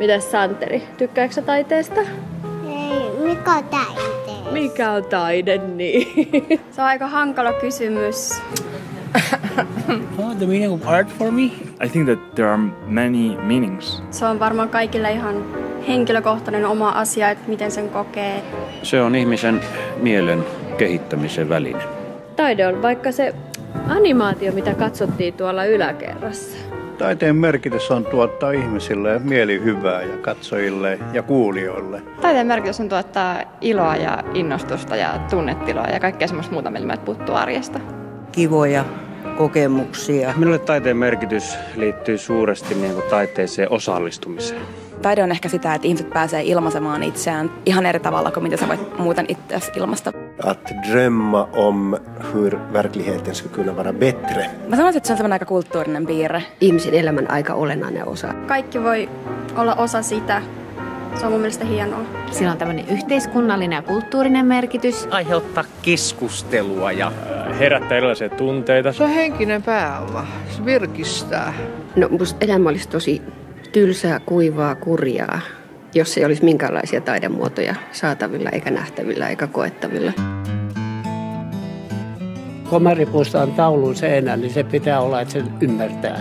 Mitäs Santeri, tykkääksä taiteesta? Ei, mikä on taide? Mikä on taide, niin? Se on aika hankala kysymys. The meaning of art for me? I think that there are many meanings. Se on varmaan kaikille ihan henkilökohtainen oma asia, että miten sen kokee. Se on ihmisen mielen kehittämisen väline. Taide on vaikka se animaatio, mitä katsottiin tuolla yläkerrassa. Taiteen merkitys on tuottaa ihmisille mielihyvää ja katsojille ja kuulijoille. Taiteen merkitys on tuottaa iloa ja innostusta ja tunnetiloa ja kaikkea semmoista muuta, millä meiltä puuttuu arjesta. Kivoja kokemuksia. Minulle taiteen merkitys liittyy suuresti taiteeseen osallistumiseen. Taide on ehkä sitä, että ihmiset pääsee ilmaisemaan itseään ihan eri tavalla kuin mitä sä voit muuten itseäsi ilmaista. Att drömma om hur verkligheten skulle kunna vara bättre. Mä sanoisin, että se on semmoinen aika kulttuurinen piirre. Ihmisen elämän aika olennainen osa. Kaikki voi olla osa sitä. Se on mun mielestä hienoa. Sillä on tämmöinen yhteiskunnallinen ja kulttuurinen merkitys. Aiheuttaa keskustelua ja herättää erilaisia tunteita. Se on henkinen pääoma. Se virkistää. No musta elämä olisi tosi tylsää, kuivaa, kurjaa, jos ei olisi minkäänlaisia taidemuotoja saatavilla, eikä nähtävillä, eikä koettavilla. Komaripuusta on taulun seinä, niin se pitää olla, että se ymmärtää.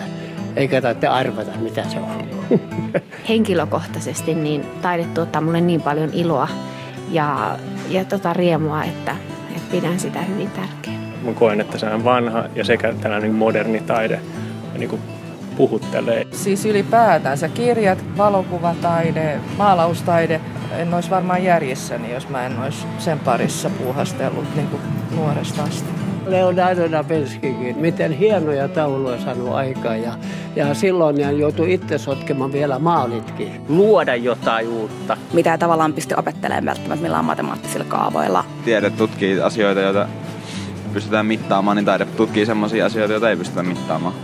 Eikä tarvitse arvata, mitä se on. Henkilökohtaisesti niin taide tuottaa mulle niin paljon iloa ja riemua, että pidän sitä hyvin tärkeänä. Mä koen, että se on vanha ja sekä tällainen moderni taide niin puhuttelee. Siis ylipäätänsä kirjat, valokuvataide, maalaustaide. En olisi varmaan järjessäni, jos mä en olisi sen parissa puuhastellut niin kuin nuoresta asti. Leonardo da Vincikin, miten hienoja tauluja saanut aikaan ja silloin ne joutui itse sotkemaan vielä maalitkin. Luoda jotain uutta. Mitä tavallaan pysty opettelemaan välttämättä millään matemaattisilla kaavoilla. Tiede tutkii asioita, joita pystytään mittaamaan, niin taide tutkii sellaisia asioita, joita ei pystytä mittaamaan.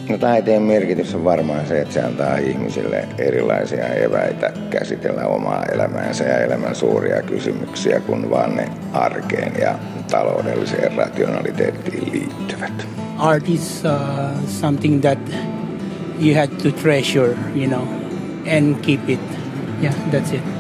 No, taiteen merkitys on varmaan se, että se antaa ihmisille erilaisia eväitä käsitellä omaa elämäänsä ja elämän suuria kysymyksiä, kun vaan ne arkeen ja taloudelliseen rationaliteettiin liittyvät. Art is something that you have to treasure, and keep it. Yeah, that's it.